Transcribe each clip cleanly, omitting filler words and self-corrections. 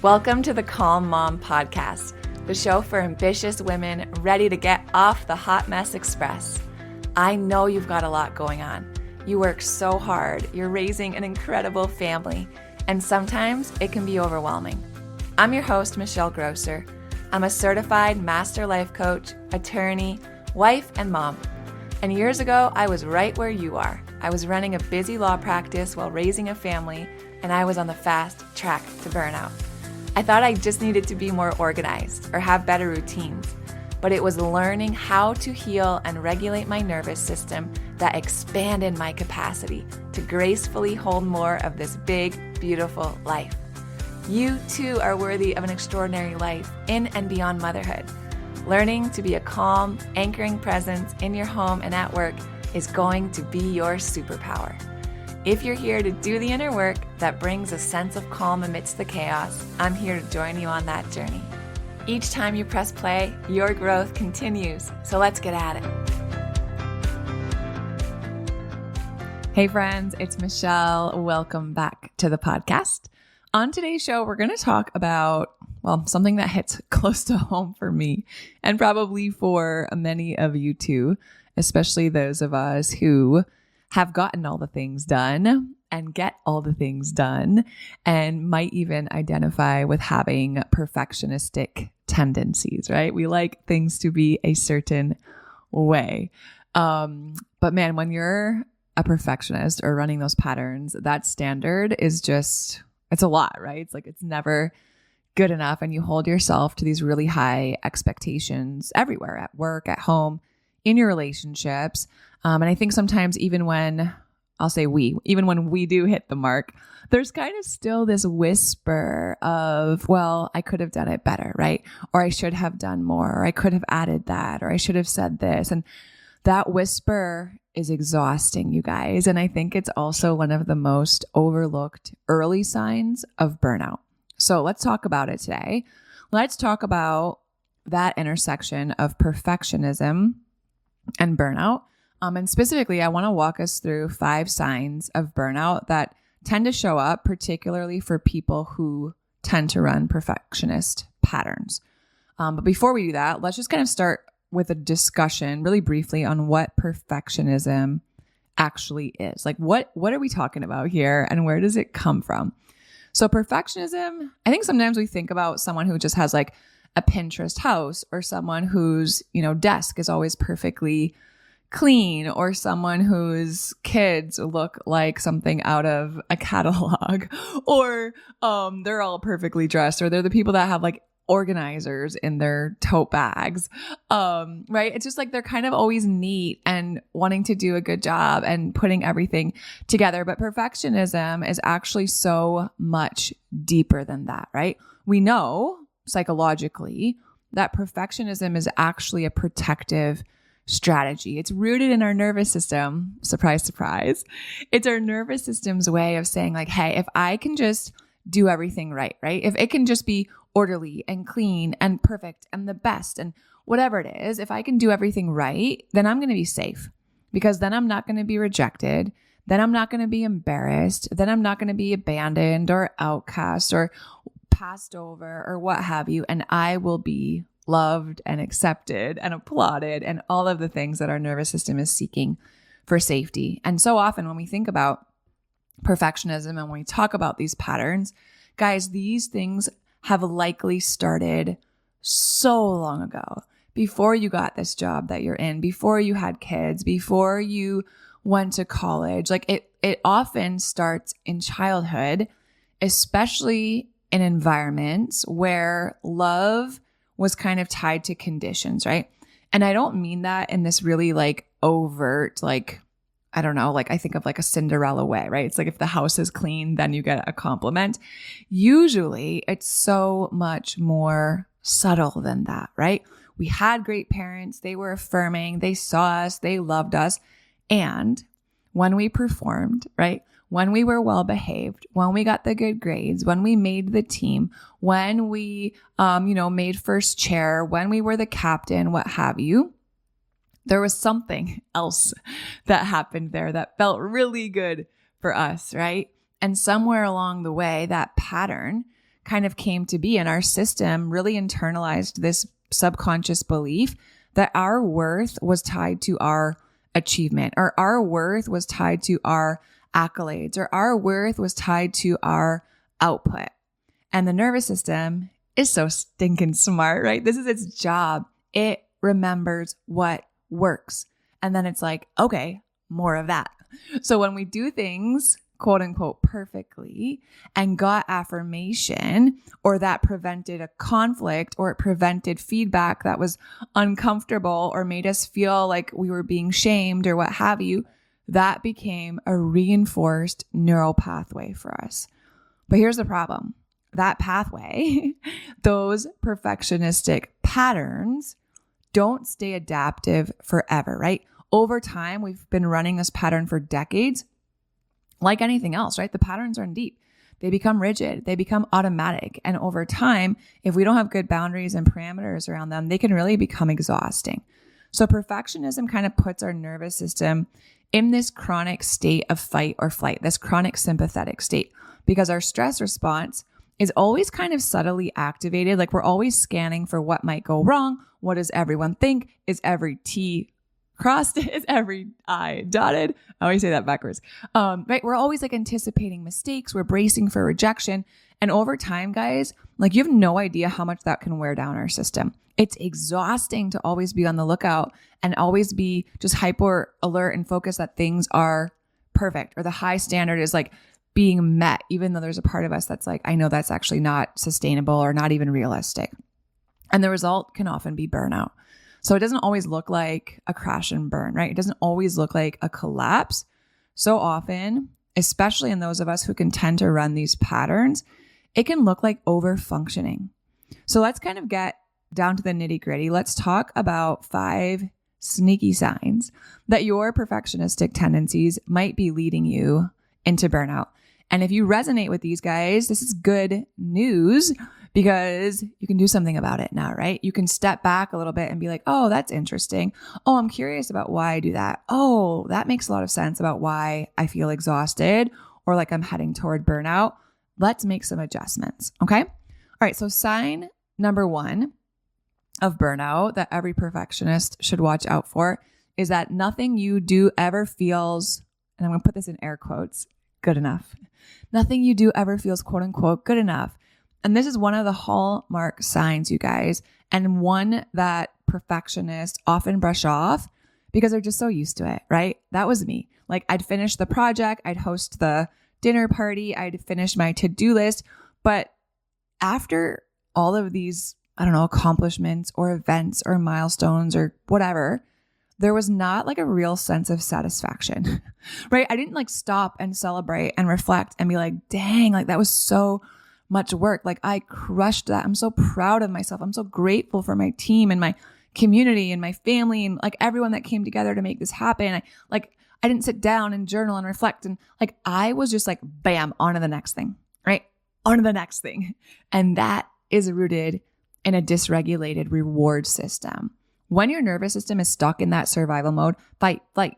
Welcome to the Calm Mom Podcast, the show for ambitious women ready to get off the hot mess express. I know you've got a lot going on. You work so hard, you're raising an incredible family, and sometimes it can be overwhelming. I'm your host, Michelle Grosser. I'm a certified master life coach, attorney, wife, and mom. And years ago, I was right where you are. I was running a busy law practice while raising a family, and I was on the fast track to burnout. I thought I just needed to be more organized or have better routines, but it was learning how to heal and regulate my nervous system that expanded my capacity to gracefully hold more of this big, beautiful life. You too are worthy of an extraordinary life in and beyond motherhood. Learning to be a calm, anchoring presence in your home and at work is going to be your superpower. If you're here to do the inner work that brings a sense of calm amidst the chaos, I'm here to join you on that journey. Each time you press play, your growth continues. So let's get at it. Hey friends, it's Michelle. Welcome back to the podcast. On today's show, we're going to talk about, something that hits close to home for me and probably for many of you too, especially those of us who have gotten all the things done and get all the things done and might even identify with having perfectionistic tendencies, right? We like things to be a certain way. But man, when you're a perfectionist or running those patterns, that standard is just, it's a lot, right? It's like, it's never good enough. And you hold yourself to these really high expectations everywhere, at work, at home, in your relationships. And I think sometimes even when we do hit the mark, there's kind of still this whisper of, well, I could have done it better, right? Or I should have done more, or I could have added that, or I should have said this. And that whisper is exhausting, you guys. And I think it's also one of the most overlooked early signs of burnout. So let's talk about it today. Let's talk about that intersection of perfectionism and burnout. And specifically, I want to walk us through 5 signs of burnout that tend to show up, particularly for people who tend to run perfectionist patterns. But before we do that, let's just kind of start with a discussion really briefly on what perfectionism actually is. Like, what are we talking about here and where does it come from? So perfectionism, I think sometimes we think about someone who just has like a Pinterest house, or someone whose, desk is always perfectly clean, or someone whose kids look like something out of a catalog, or they're all perfectly dressed, or they're the people that have like organizers in their tote bags, right? It's just like they're kind of always neat and wanting to do a good job and putting everything together. But perfectionism is actually so much deeper than that, right? We know psychologically that perfectionism is actually a protective strategy. It's rooted in our nervous system. Surprise, surprise. It's our nervous system's way of saying like, hey, if I can just do everything right? If it can just be orderly and clean and perfect and the best and whatever it is, if I can do everything right, then I'm going to be safe, because then I'm not going to be rejected. Then I'm not going to be embarrassed. Then I'm not going to be abandoned or outcast or passed over or what have you. And I will be loved and accepted and applauded and all of the things that our nervous system is seeking for safety. And so often when we think about perfectionism and when we talk about these patterns, guys, these things have likely started so long ago, before you got this job that you're in, before you had kids, before you went to college. Like it often starts in childhood, especially in environments where love was kind of tied to conditions, right? And I don't mean that in this really like overt, like, I don't know, like I think of like a Cinderella way, right? It's like if the house is clean, then you get a compliment. Usually it's so much more subtle than that, right? We had great parents. They were affirming. They saw us. They loved us. And when we performed, right? When we were well behaved, when we got the good grades, when we made the team, when we, made first chair, when we were the captain, what have you, there was something else that happened there that felt really good for us, right? And somewhere along the way, that pattern kind of came to be. And our system really internalized this subconscious belief that our worth was tied to our achievement, or our worth was tied to our accolades, or our worth was tied to our output. And the nervous system is so stinking smart, right? This is its job. It remembers what works. And then it's like, okay, more of that. So when we do things, quote unquote, perfectly and got affirmation, or that prevented a conflict, or it prevented feedback that was uncomfortable or made us feel like we were being shamed or what have you, that became a reinforced neural pathway for us. But here's the problem. That pathway, those perfectionistic patterns don't stay adaptive forever, right? Over time, we've been running this pattern for decades. Like anything else, right? The patterns run deep. They become rigid. They become automatic. And over time, if we don't have good boundaries and parameters around them, they can really become exhausting. So perfectionism kind of puts our nervous system in this chronic state of fight or flight, this chronic sympathetic state, because our stress response is always kind of subtly activated. Like we're always scanning for what might go wrong. What does everyone think? Is every T crossed? Is every I dotted? I always say that backwards. Right? We're always like anticipating mistakes. We're bracing for rejection. And over time, guys, like you have no idea how much that can wear down our system. It's exhausting to always be on the lookout and always be just hyper alert and focused that things are perfect, or the high standard is like being met, even though there's a part of us that's like, I know that's actually not sustainable or not even realistic. And the result can often be burnout. So it doesn't always look like a crash and burn, right? It doesn't always look like a collapse. So often, especially in those of us who can tend to run these patterns, it can look like over functioning. So let's kind of get down to the nitty gritty. Let's talk about 5 sneaky signs that your perfectionistic tendencies might be leading you into burnout. And if you resonate with these guys, this is good news, because you can do something about it now, right? You can step back a little bit and be like, oh, that's interesting. Oh, I'm curious about why I do that. Oh, that makes a lot of sense about why I feel exhausted or like I'm heading toward burnout. Let's make some adjustments. Okay. All right. So sign number 1 of burnout that every perfectionist should watch out for is that nothing you do ever feels, and I'm going to put this in air quotes, good enough. Nothing you do ever feels quote unquote good enough. And this is one of the hallmark signs, you guys, and one that perfectionists often brush off because they're just so used to it, right? That was me. Like I'd finish the project, I'd host the dinner party, I'd finish my to-do list. But after all of these, I don't know, accomplishments or events or milestones or whatever, there was not like a real sense of satisfaction, right? I didn't like stop and celebrate and reflect and be like, dang, like that was so much work. Like I crushed that. I'm so proud of myself. I'm so grateful for my team and my community and my family and like everyone that came together to make this happen. I didn't sit down and journal and reflect. And like, I was just like, bam, on to the next thing, right? On to the next thing. And that is rooted in a dysregulated reward system. When your nervous system is stuck in that survival mode, fight, flight,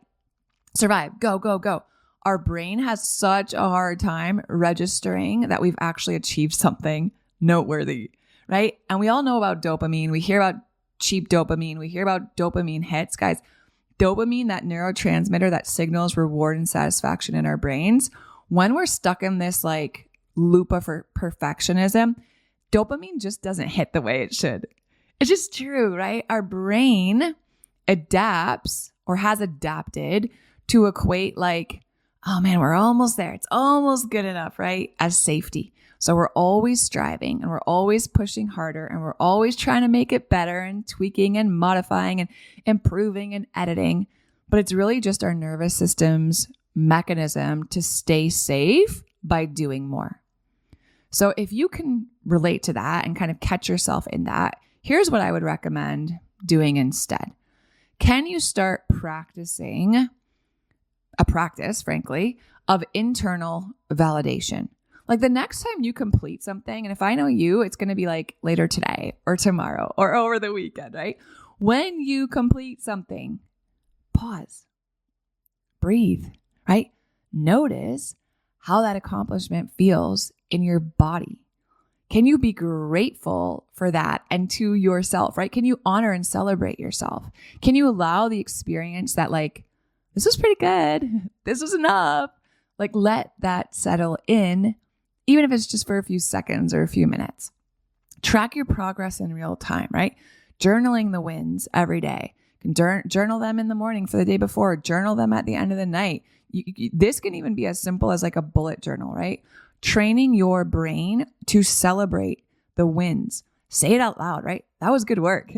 survive, go, go, go. Our brain has such a hard time registering that we've actually achieved something noteworthy, right? And we all know about dopamine. We hear about cheap dopamine. We hear about dopamine hits. Guys, dopamine, that neurotransmitter that signals reward and satisfaction in our brains, when we're stuck in this like loop of perfectionism, dopamine just doesn't hit the way it should. It's just true, right? Our brain adapts or has adapted to equate like, oh man, we're almost there. It's almost good enough, right? As safety. So we're always striving and we're always pushing harder and we're always trying to make it better and tweaking and modifying and improving and editing. But it's really just our nervous system's mechanism to stay safe by doing more. So if you can relate to that and kind of catch yourself in that, here's what I would recommend doing instead. Can you start practicing a practice, frankly, of internal validation? Like the next time you complete something, and if I know you, it's going to be like later today or tomorrow or over the weekend, right? When you complete something, pause, breathe, right? Notice how that accomplishment feels in your body. Can you be grateful for that and to yourself, right? Can you honor and celebrate yourself? Can you allow the experience that like, this was pretty good. This was enough. Like let that settle in, even if it's just for a few seconds or a few minutes. Track your progress in real time, right? Journaling the wins every day. You can journal them in the morning for the day before, journal them at the end of the night. This can even be as simple as like a bullet journal, right? Training your brain to celebrate the wins. Say it out loud, right? That was good work.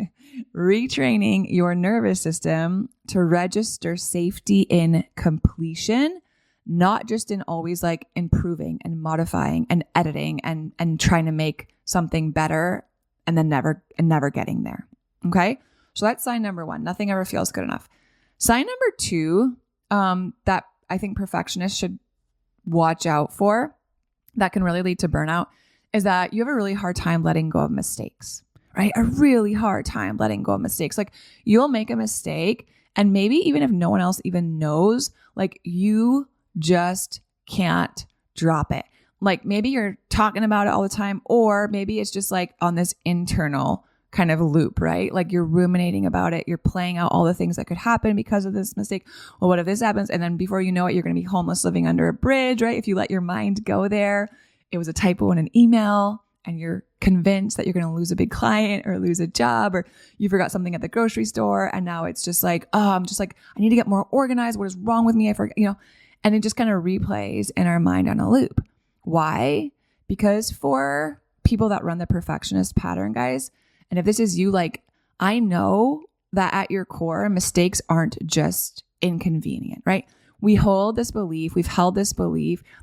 Retraining your nervous system to register safety in completion, not just in always like improving and modifying and editing and trying to make something better and then never getting there. Okay. So that's sign number 1. Nothing ever feels good enough. Sign number 2, that I think perfectionists should watch out for, that can really lead to burnout, is that you have a really hard time letting go of mistakes, right? A really hard time letting go of mistakes. Like you'll make a mistake and maybe even if no one else even knows, like you just can't drop it. Like maybe you're talking about it all the time, or maybe it's just like on this internal kind of loop, right? Like you're ruminating about it. You're playing out all the things that could happen because of this mistake. Well, what if this happens? And then before you know it, you're going to be homeless living under a bridge, right? If you let your mind go there, it was a typo in an email and you're convinced that you're going to lose a big client or lose a job, or you forgot something at the grocery store. And now it's just like, oh, I'm just like, I need to get more organized. What is wrong with me? I forget, and it just kind of replays in our mind on a loop. Why? Because for people that run the perfectionist pattern, guys, and if this is you, like, I know that at your core, mistakes aren't just inconvenient, right? We've held this belief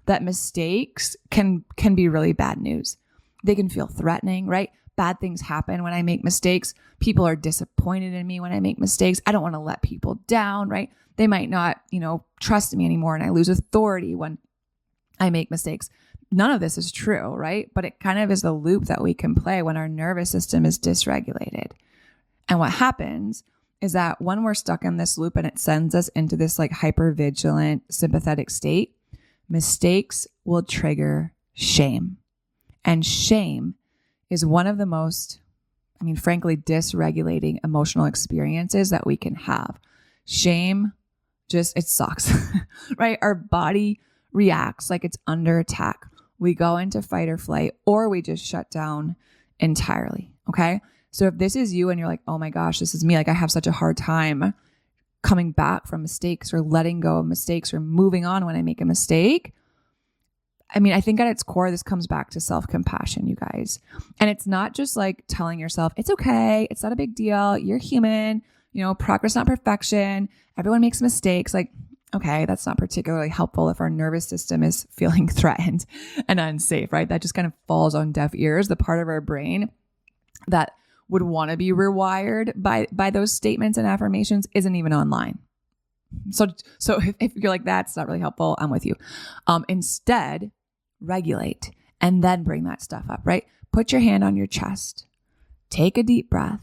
that mistakes can be really bad news. They can feel threatening, right? Bad things happen when I make mistakes. People are disappointed in me when I make mistakes. I don't want to let people down, right? They might not, trust me anymore, and I lose authority when I make mistakes. None of this is true, right? But it kind of is the loop that we can play when our nervous system is dysregulated. And what happens is that when we're stuck in this loop and it sends us into this like hypervigilant sympathetic state, mistakes will trigger shame. And shame is one of the most, frankly, dysregulating emotional experiences that we can have. Shame it sucks, right? Our body reacts like it's under attack. We go into fight or flight, or we just shut down entirely. Okay. So if this is you and you're like, oh my gosh, this is me. Like I have such a hard time coming back from mistakes or letting go of mistakes or moving on when I make a mistake. I think at its core, this comes back to self-compassion, you guys. And it's not just like telling yourself, it's okay. It's not a big deal. You're human, progress, not perfection. Everyone makes mistakes. Like, okay, that's not particularly helpful if our nervous system is feeling threatened and unsafe, right? That just kind of falls on deaf ears. The part of our brain that would want to be rewired by those statements and affirmations isn't even online. So if you're like, that's not really helpful, I'm with you. Instead, regulate and then bring that stuff up, right? Put your hand on your chest, take a deep breath,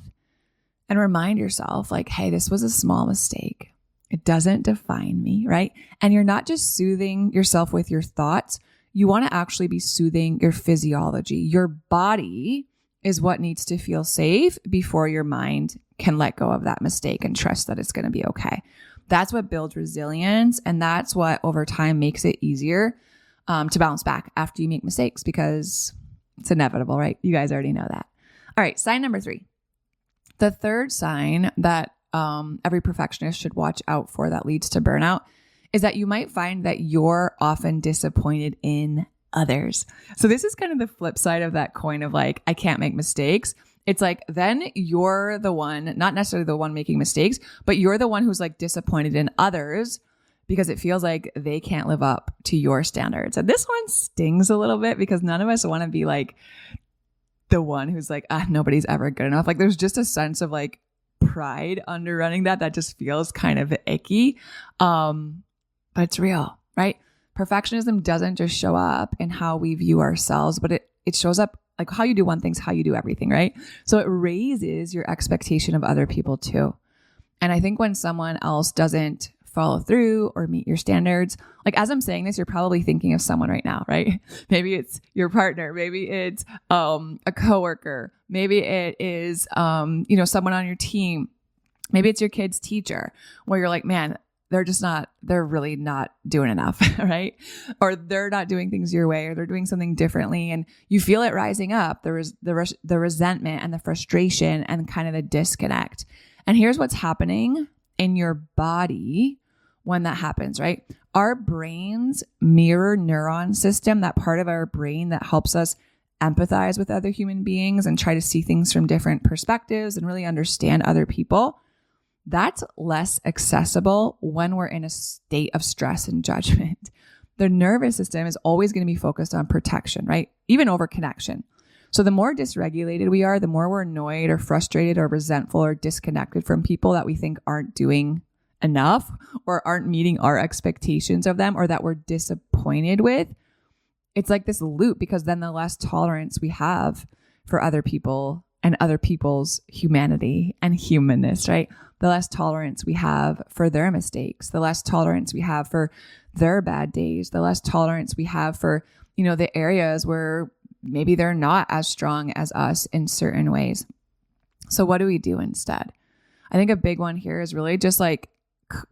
and remind yourself like, hey, this was a small mistake. It doesn't define me, right? And you're not just soothing yourself with your thoughts. You want to actually be soothing your physiology. Your body is what needs to feel safe before your mind can let go of that mistake and trust that it's going to be okay. That's what builds resilience. And that's what over time makes it easier to bounce back after you make mistakes, because it's inevitable, right? You guys already know that. All right. Sign number 3. The third sign that every perfectionist should watch out for that leads to burnout is that you might find that you're often disappointed in others. So this is kind of the flip side of that coin of like, I can't make mistakes. It's like, then you're the one, not necessarily the one making mistakes, but you're the one who's like disappointed in others because it feels like they can't live up to your standards. And this one stings a little bit because none of us want to be like the one who's like, nobody's ever good enough. Like there's just a sense of like pride under running that just feels kind of icky. But it's real, right? Perfectionism doesn't just show up in how we view ourselves, but it shows up like how you do one thing's how you do everything, right? So it raises your expectation of other people too. And I think when someone else doesn't follow through or meet your standards. Like as I'm saying this, you're probably thinking of someone right now, right? Maybe it's your partner. Maybe it's a coworker. Maybe it is someone on your team. Maybe it's your kid's teacher where you're like, man, they're really not doing enough, right? Or they're not doing things your way, or they're doing something differently. And you feel it rising up. There is the resentment and the frustration and kind of the disconnect. And here's what's happening in your body when that happens, right? Our brain's mirror neuron system, that part of our brain that helps us empathize with other human beings and try to see things from different perspectives and really understand other people, that's less accessible when we're in a state of stress and judgment. The nervous system is always going to be focused on protection, right? Even over connection. So the more dysregulated we are, the more we're annoyed or frustrated or resentful or disconnected from people that we think aren't doing enough or aren't meeting our expectations of them or that we're disappointed with. It's like this loop, because then the less tolerance we have for other people and other people's humanity and humanness, right? The less tolerance we have for their mistakes, the less tolerance we have for their bad days, the less tolerance we have for, the areas where maybe they're not as strong as us in certain ways. So what do we do instead? I think a big one here is really just like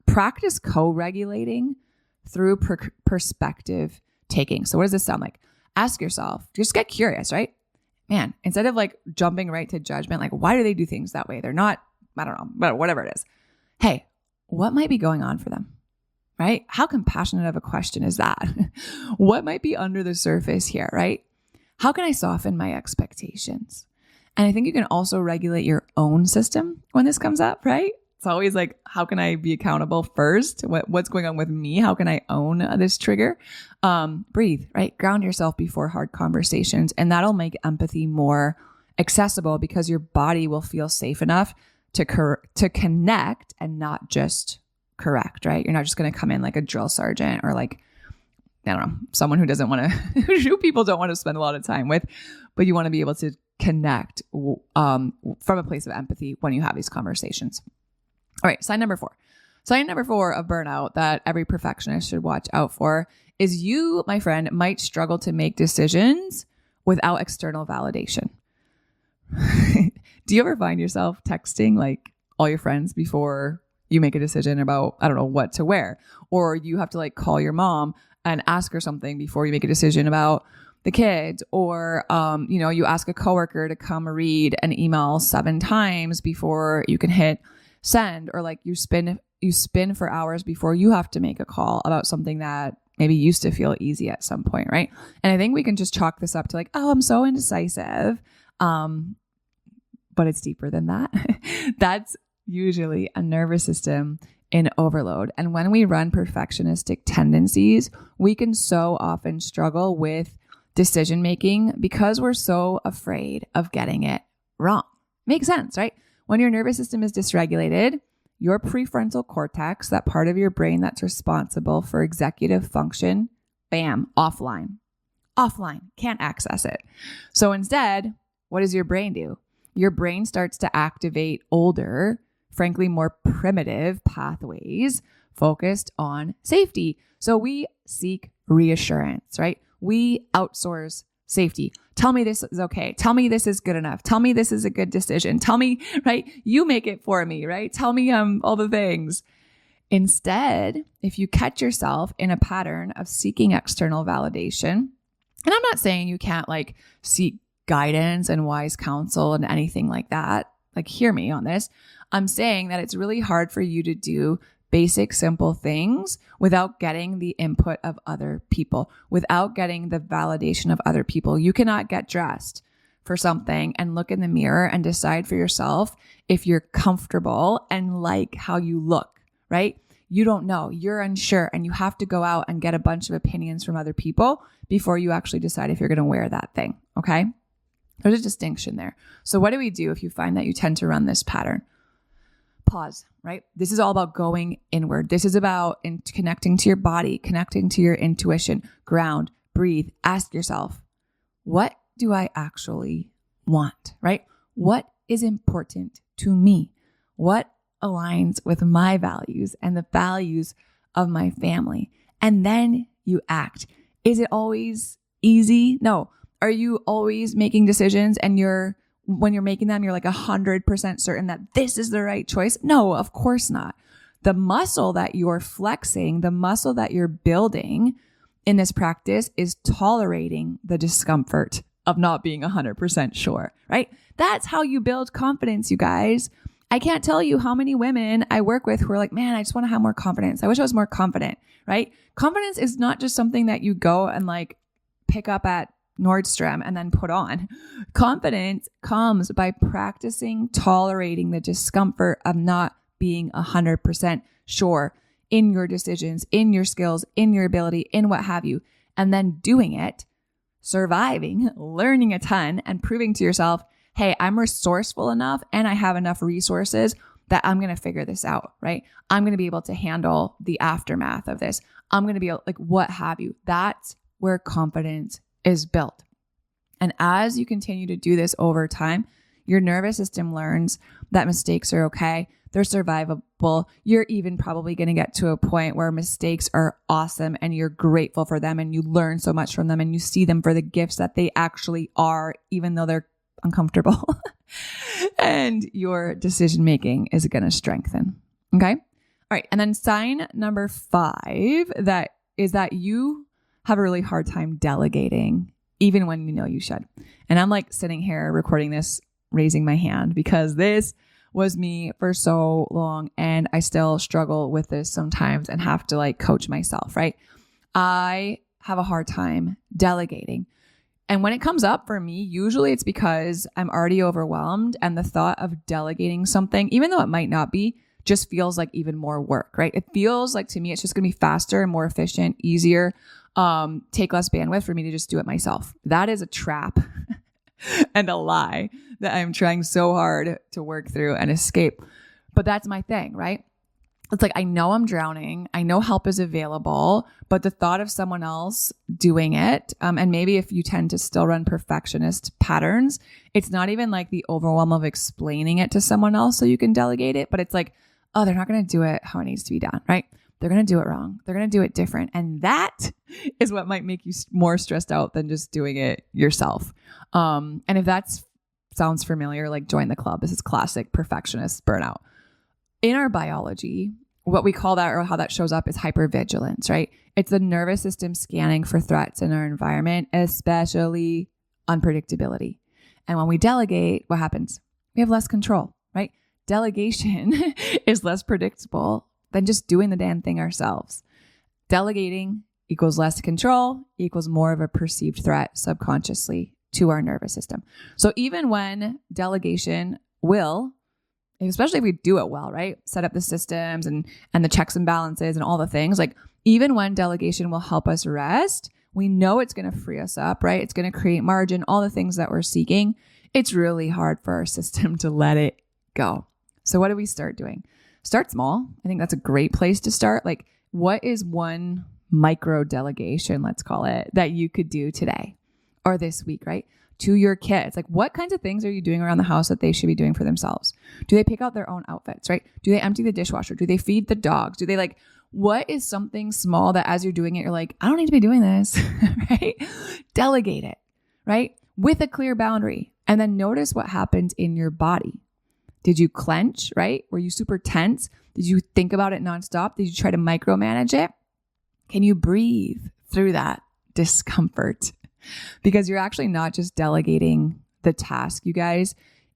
practice co-regulating through perspective taking. So what does this sound like? Ask yourself, just get curious, right? Man, instead of like jumping right to judgment, like why do they do things that way? They're not, I don't know, but whatever it is. Hey, what might be going on for them? Right? How compassionate of a question is that? What might be under the surface here, right? How can I soften my expectations? And I think you can also regulate your own system when this comes up, right? It's always like, how can I be accountable first? What's going on with me? How can I own this trigger? Breathe, right? Ground yourself before hard conversations. And that'll make empathy more accessible because your body will feel safe enough to connect and not just correct, right? You're not just going to come in like a drill sergeant or like, I don't know, someone who doesn't want to, who people don't want to spend a lot of time with, but you want to be able to connect from a place of empathy when you have these conversations. All right, sign number 4. Sign number 4 of burnout that every perfectionist should watch out for is you, my friend, might struggle to make decisions without external validation. Do you ever find yourself texting like all your friends before you make a decision about, I don't know, what to wear? Or you have to like call your mom and ask her something before you make a decision about the kids, or, you ask a coworker to come read an email 7 times before you can hit send, or like you spin for hours before you have to make a call about something that maybe used to feel easy at some point, right? And I think we can just chalk this up to like, oh, I'm so indecisive. But it's deeper than that. That's usually a nervous system in overload. And when we run perfectionistic tendencies, we can so often struggle with decision making because we're so afraid of getting it wrong. Makes sense, right? When your nervous system is dysregulated, your prefrontal cortex, that part of your brain that's responsible for executive function, bam, offline, can't access it. So instead, what does your brain do? Your brain starts to activate older, frankly, more primitive pathways focused on safety. So we seek reassurance, right? We outsource safety. Tell me this is okay. Tell me this is good enough. Tell me this is a good decision. Tell me, right? You make it for me, right? Tell me all the things. Instead, if you catch yourself in a pattern of seeking external validation, and I'm not saying you can't like seek guidance and wise counsel and anything like that, like hear me on this. I'm saying that it's really hard for you to do basic, simple things without getting the input of other people, without getting the validation of other people. You cannot get dressed for something and look in the mirror and decide for yourself if you're comfortable and like how you look, right? You don't know, you're unsure, and you have to go out and get a bunch of opinions from other people before you actually decide if you're going to wear that thing, okay? There's a distinction there. So what do we do if you find that you tend to run this pattern? Pause, right? This is all about going inward. This is about connecting to your body, connecting to your intuition, ground, breathe, ask yourself, what do I actually want, right? What is important to me? What aligns with my values and the values of my family? And then you act. Is it always easy? No. Are you always making decisions and when you're making them, you're like 100% certain that this is the right choice? No, of course not. The muscle that you're flexing, the muscle that you're building in this practice is tolerating the discomfort of not being 100% sure, right? That's how you build confidence, you guys. I can't tell you how many women I work with who are like, man, I just want to have more confidence. I wish I was more confident, right? Confidence is not just something that you go and like pick up at Nordstrom and then put on. Confidence comes by practicing tolerating the discomfort of not being 100% sure in your decisions, in your skills, in your ability, in what have you, and then doing it, surviving, learning a ton, and proving to yourself, hey, I'm resourceful enough and I have enough resources that I'm going to figure this out, right? I'm going to be able to handle the aftermath of this. I'm going to be able, like, what have you. That's where confidence is built. And as you continue to do this over time, your nervous system learns that mistakes are okay. They're survivable. You're even probably going to get to a point where mistakes are awesome and you're grateful for them and you learn so much from them and you see them for the gifts that they actually are, even though they're uncomfortable. And your decision-making is going to strengthen. Okay. All right. And then sign number 5 that you have a really hard time delegating, even when you know you should. And I'm like sitting here recording this, raising my hand because this was me for so long. And I still struggle with this sometimes and have to like coach myself, right? I have a hard time delegating. And when it comes up for me, usually it's because I'm already overwhelmed and the thought of delegating something, even though it might not be, just feels like even more work, right? It feels like to me, it's just going to be faster and more efficient, easier, take less bandwidth for me to just do it myself. That is a trap and a lie that I'm trying so hard to work through and escape. But that's my thing, right? It's like, I know I'm drowning. I know help is available, but the thought of someone else doing it, and maybe if you tend to still run perfectionist patterns, it's not even like the overwhelm of explaining it to someone else so you can delegate it, but it's like, oh, they're not going to do it how it needs to be done, right? They're going to do it wrong. They're going to do it different. And that is what might make you more stressed out than just doing it yourself. And if that sounds familiar, like join the club. This is classic perfectionist burnout. In our biology, what we call that, or how that shows up, is hypervigilance, right? It's the nervous system scanning for threats in our environment, especially unpredictability. And when we delegate, what happens? We have less control, right? Delegation is less predictable than just doing the damn thing ourselves. Delegating equals less control, equals more of a perceived threat subconsciously to our nervous system. So even when delegation will, especially if we do it well, right? Set up the systems and the checks and balances and all the things, like even when delegation will help us rest, we know it's going to free us up, right? It's going to create margin, all the things that we're seeking. It's really hard for our system to let it go. So what do we start doing? Start small. I think that's a great place to start. Like, what is one micro delegation, let's call it, that you could do today or this week, right? To your kids. Like, what kinds of things are you doing around the house that they should be doing for themselves? Do they pick out their own outfits, right? Do they empty the dishwasher? Do they feed the dogs? Do they what is something small that as you're doing it, you're like, I don't need to be doing this, right? Delegate it, right? With a clear boundary. And then notice what happens in your body. Did you clench, right? Were you super tense? Did you think about it nonstop? Did you try to micromanage it? Can you breathe through that discomfort? Because you're actually not just delegating the task, you guys.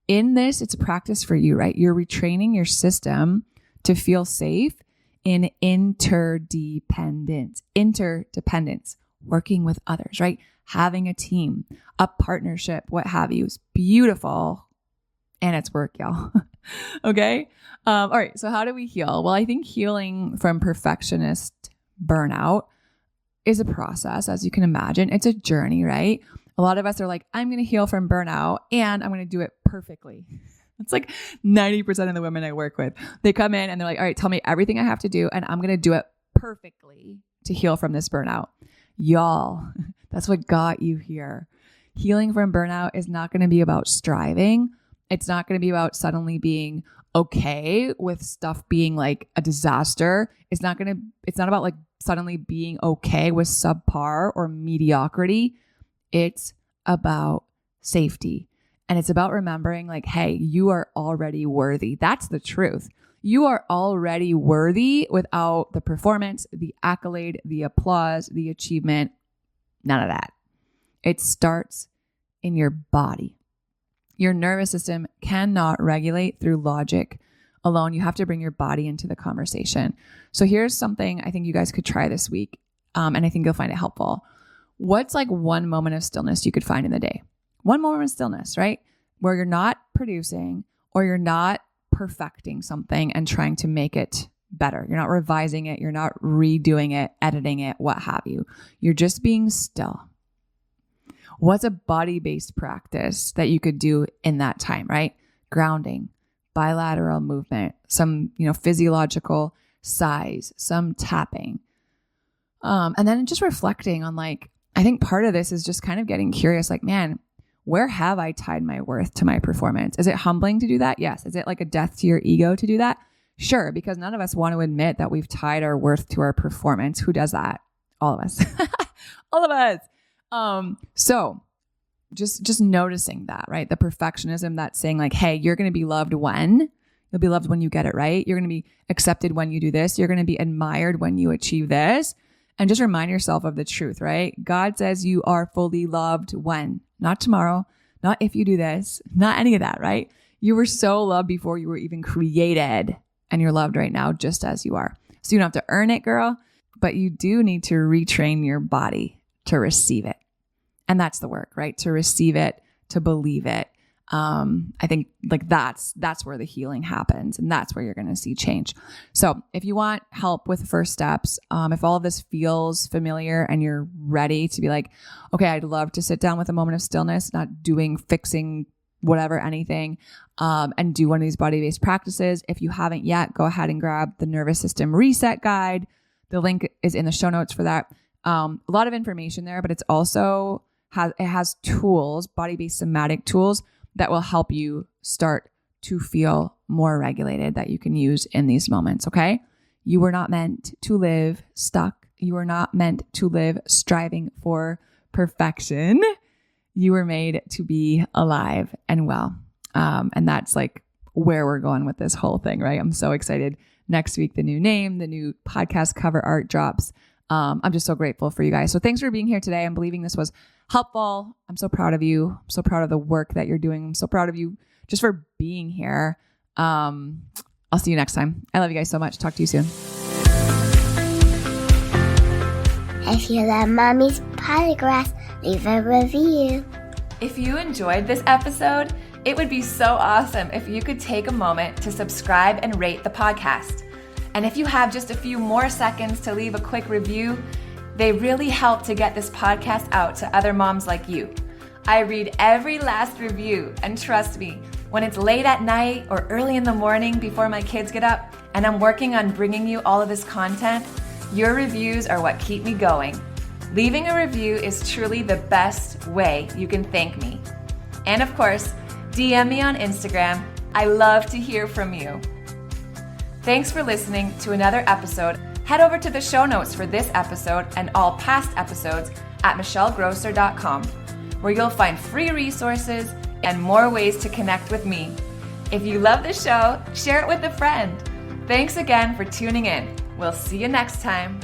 In this, it's a practice for you, right? You're retraining your system to feel safe in interdependence, working with others, right? Having a team, a partnership, what have you, is beautiful. And it's work, y'all. Okay. All right. So how do we heal? Well, I think healing from perfectionist burnout is a process, as you can imagine. It's a journey, right? A lot of us are like, I'm going to heal from burnout and I'm going to do it perfectly. It's like 90% of the women I work with. They come in and they're like, all right, tell me everything I have to do and I'm going to do it perfectly to heal from this burnout. Y'all, that's what got you here. Healing from burnout is not going to be about striving. It's not going to be about suddenly being okay with stuff being like a disaster. It's not about like suddenly being okay with subpar or mediocrity. It's about safety. And it's about remembering like, hey, you are already worthy. That's the truth. You are already worthy without the performance, the accolade, the applause, the achievement, none of that. It starts in your body. Your nervous system cannot regulate through logic alone. You have to bring your body into the conversation. So here's something I think you guys could try this week, and I think you'll find it helpful. What's like one moment of stillness you could find in the day? One moment of stillness, right? Where you're not producing or you're not perfecting something and trying to make it better. You're not revising it. You're not redoing it, editing it, what have you. You're just being still. What's a body-based practice that you could do in that time, right? Grounding, bilateral movement, some, physiological sighs, some tapping. And then just reflecting on like, I think part of this is just kind of getting curious, like, man, where have I tied my worth to my performance? Is it humbling to do that? Yes. Is it like a death to your ego to do that? Sure. Because none of us want to admit that we've tied our worth to our performance. Who does that? All of us. All of us. So just noticing that, right? The perfectionism that's saying like, hey, you're going to be loved when you'll be loved when you get it right. You're going to be accepted when you do this. You're going to be admired when you achieve this. And just remind yourself of the truth, right? God says you are fully loved when, not tomorrow, not if you do this, not any of that, right? You were so loved before you were even created, and you're loved right now just as you are. So you don't have to earn it, girl, but you do need to retrain your body to receive it. And that's the work, right? To receive it, to believe it. I think like that's where the healing happens, and that's where you're going to see change. So if you want help with first steps, if all of this feels familiar and you're ready to be like, okay, I'd love to sit down with a moment of stillness, not fixing, whatever, anything, and do one of these body-based practices. If you haven't yet, go ahead and grab the Nervous System Reset Guide. The link is in the show notes for that. A lot of information there, but it's also has tools, body-based somatic tools that will help you start to feel more regulated that you can use in these moments, okay? You were not meant to live stuck. You were not meant to live striving for perfection. You were made to be alive and well. And that's like where we're going with this whole thing, right? I'm so excited. Next week, the new name, the new podcast cover art drops. I'm just so grateful for you guys. So thanks for being here today. I'm believing this was helpful. I'm so proud of you. I'm so proud of the work that you're doing. I'm so proud of you just for being here. I'll see you next time. I love you guys so much. Talk to you soon. If you love Mommy's Polygraphs, leave a review. If you enjoyed this episode, it would be so awesome if you could take a moment to subscribe and rate the podcast. And if you have just a few more seconds to leave a quick review, they really help to get this podcast out to other moms like you. I read every last review, and trust me, when it's late at night or early in the morning before my kids get up and I'm working on bringing you all of this content, your reviews are what keep me going. Leaving a review is truly the best way you can thank me. And of course, DM me on Instagram. I love to hear from you. Thanks for listening to another episode. Head over to the show notes for this episode and all past episodes at michellegrosser.com, where you'll find free resources and more ways to connect with me. If you love the show, share it with a friend. Thanks again for tuning in. We'll see you next time.